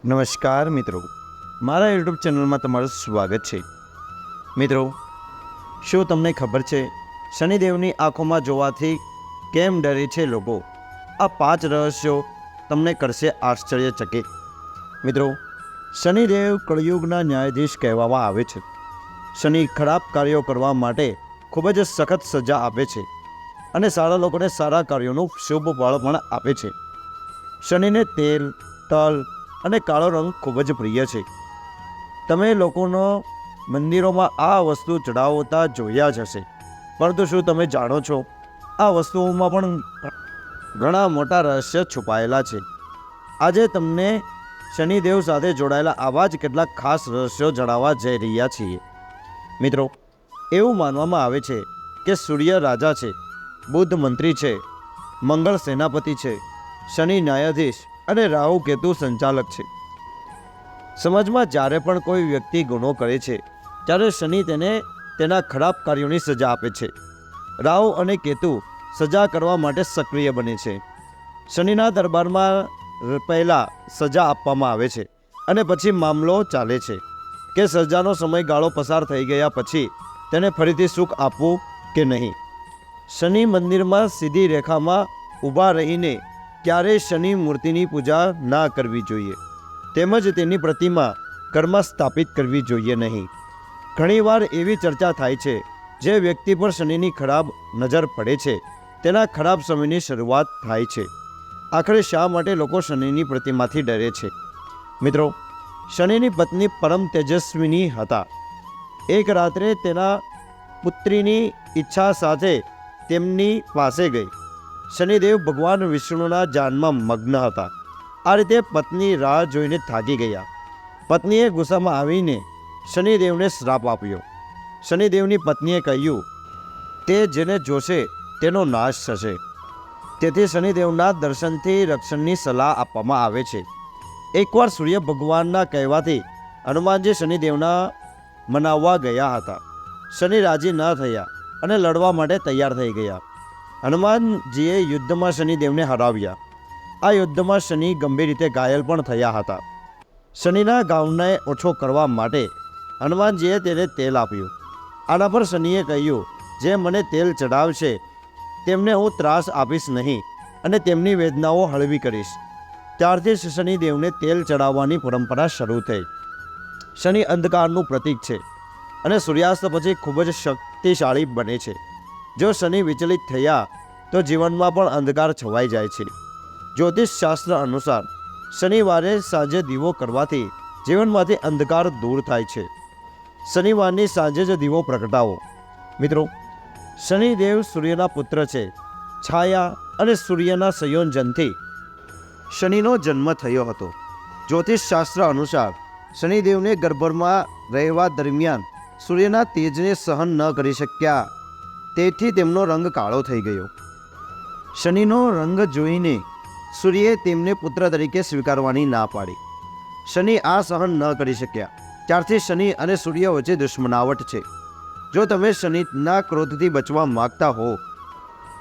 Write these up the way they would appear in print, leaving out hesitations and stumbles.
નમસ્કાર મિત્રો, મારા યુટ્યુબ ચેનલમાં તમારું સ્વાગત છે। મિત્રો, શું તમને ખબર છે શનિદેવની આંખોમાં જોવાથી કેમ ડરે છે લોકો? આ 5 રહસ્યો તમને કરશે આશ્ચર્યચકિત। મિત્રો, શનિદેવ કળયુગના ન્યાયાધીશ કહેવામાં આવે છે। શનિ ખરાબ કાર્યો કરવા માટે ખૂબ જ સખત સજા આપે છે અને સારા લોકોને સારા કાર્યોનું શુભ ફળ પણ આપે છે। શનિને તેલ, તલ અને કાળો રંગ ખૂબ જ પ્રિય છે। તમે લોકોનો મંદિરોમાં આ વસ્તુ ચડાવતા જોયા જ હશે, પરંતુ શું તમે જાણો છો આ વસ્તુઓમાં પણ ઘણા મોટા રહસ્ય છુપાયેલા છે? આજે તમને શનિદેવ સાથે જોડાયેલા આવા જ કેટલાક ખાસ રહસ્યો જણાવવા જઈ રહ્યા છીએ। મિત્રો, એવું માનવામાં આવે છે કે સૂર્ય રાજા છે, બુધ મંત્રી છે, મંગળ સેનાપતિ છે, શનિ ન્યાયાધીશ અને રાહુ કેતુ સંચાલક છે। સમાજમાં જ્યારે પણ કોઈ વ્યક્તિ ગુનો કરે છે ત્યારે શનિ તેને તેના ખરાબ કાર્યોની સજા આપે છે। રાહુ અને કેતુ સજા કરવા માટે સક્રિય બને છે। શનિના દરબારમાં પહેલાં સજા આપવામાં આવે છે અને પછી મામલો ચાલે છે કે સજાનો સમયગાળો પસાર થઈ ગયા પછી તેને ફરીથી સુખ આપવું કે નહીં। શનિ મંદિરમાં સીધી રેખામાં ઊભા રહીને ક્યારેય શનિ મૂર્તિની પૂજા ના કરવી જોઈએ, તેમજ તેની પ્રતિમા ઘરમાં સ્થાપિત કરવી જોઈએ નહીં। ઘણીવાર એવી ચર્ચા થાય છે જે વ્યક્તિ પર શનિની ખરાબ નજર પડે છે તેના ખરાબ સમયની શરૂઆત થાય છે। આખરે શા માટે લોકો શનિની પ્રતિમાથી ડરે છે? મિત્રો, શનિની પત્ની પરમ તેજસ્વીની હતા। એક રાત્રે તેના પુત્રીની ઈચ્છા સાથે તેમની પાસે ગઈ। શનિદેવ ભગવાન વિષ્ણુના ધ્યાનમાં મગ્ન હતા। આ રીતે પત્ની રાહ જોઈને થાકી ગયા। પત્નીએ ગુસ્સામાં આવીને શનિદેવને શ્રાપ આપ્યો। શનિદેવની પત્નીએ કહ્યું, તે જેને જોશે તેનો નાશ થશે। તેથી શનિદેવના દર્શનથી રક્ષણની સલાહ આપવામાં આવે છે। એકવાર સૂર્ય ભગવાનના કહેવાથી હનુમાનજી શનિદેવના મનાવવા ગયા હતા। શનિ રાજી ન થયા અને લડવા માટે તૈયાર થઈ ગયા। હનુમાનજીએ યુદ્ધમાં શનિદેવને હરાવ્યા। આ યુદ્ધમાં શનિ ગંભીર રીતે ઘાયલ પણ થયા હતા। શનિના ઘાવને ઓછો કરવા માટે હનુમાનજીએ તેને તેલ આપ્યું। આના પર શનિએ કહ્યું, જે મને તેલ ચડાવશે તેમને હું ત્રાસ આપીશ નહીં અને તેમની વેદનાઓ હળવી કરીશ। ત્યારથી જ શનિદેવને તેલ ચડાવવાની પરંપરા શરૂ થઈ। શનિ અંધકારનું પ્રતીક છે અને સૂર્યાસ્ત પછી ખૂબ જ શક્તિશાળી બને છે। જો શનિ વિચલિત થયા તો જીવનમાં પણ અંધકાર છવાઈ જાય છે। જ્યોતિષ શાસ્ત્ર અનુસાર શનિવારે સાંજે દીવો કરવાથી જીવનમાંથી અંધકાર દૂર થાય છે। શનિવારની સાંજે જ દીવો પ્રગટાવો। મિત્રો, શનિદેવ સૂર્યના પુત્ર છે। છાયા અને સૂર્યના સંયોજનથી શનિનો જન્મ થયો હતો। જ્યોતિષ શાસ્ત્ર અનુસાર શનિદેવને ગર્ભમાં રહેવા દરમિયાન સૂર્યના તેજને સહન ન કરી શક્યા, તેથી તેમનો રંગ કાળો થઈ ગયો। શનિનો રંગ જોઈને સૂર્યે તેમને પુત્ર તરીકે સ્વીકારવાની ના પાડી। શનિ આ સહન ન કરી શક્યા, ત્યારથી શનિ અને સૂર્ય વચ્ચે દુશ્મનાવટ છે। જો તમે શનિના ક્રોધથી બચવા માગતા હો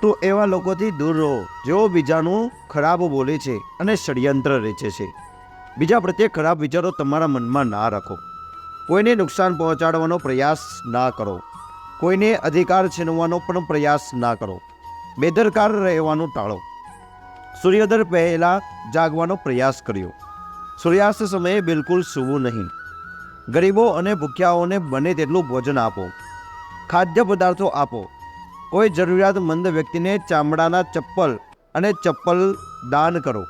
તો એવા લોકોથી દૂર રહો જેઓ બીજાનું ખરાબ બોલે છે અને ષડયંત્ર રચે છે। બીજા પ્રત્યે ખરાબ વિચારો તમારા મનમાં ના રાખો। કોઈને નુકસાન પહોંચાડવાનો પ્રયાસ ના કરો। કોઈને અધિકાર છીનવાનો પણ પ્રયાસ ના કરો। બેદરકાર રહેવાનું ટાળો। સૂર્યોદય પહેલાં જાગવાનો પ્રયાસ કર્યો। સૂર્યાસ્ત સમયે બિલકુલ સૂવું નહીં। ગરીબો અને ભૂખ્યાઓને બને તેટલું ભોજન આપો। ખાદ્ય પદાર્થો આપો। કોઈ જરૂરિયાતમંદ વ્યક્તિને ચામડાના ચપ્પલ દાન કરો।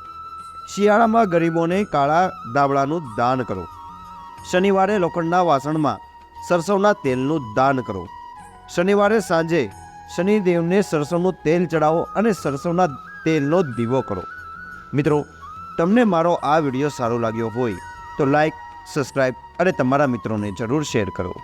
શિયાળામાં ગરીબોને કાળા ધાબળાનું દાન કરો। શનિવારે લોખંડના વાસણમાં સરસવના તેલનું દાન કરો। શનિવારે સાંજે શનિદેવને સરસવનું તેલ ચડાવો અને સરસવના તેલનો દીવો કરો। મિત્રો, તમને મારો આ વિડીયો સારો લાગ્યો હોય તો લાઈક, સબસ્ક્રાઈબ અને તમારા મિત્રોને જરૂર શેર કરો।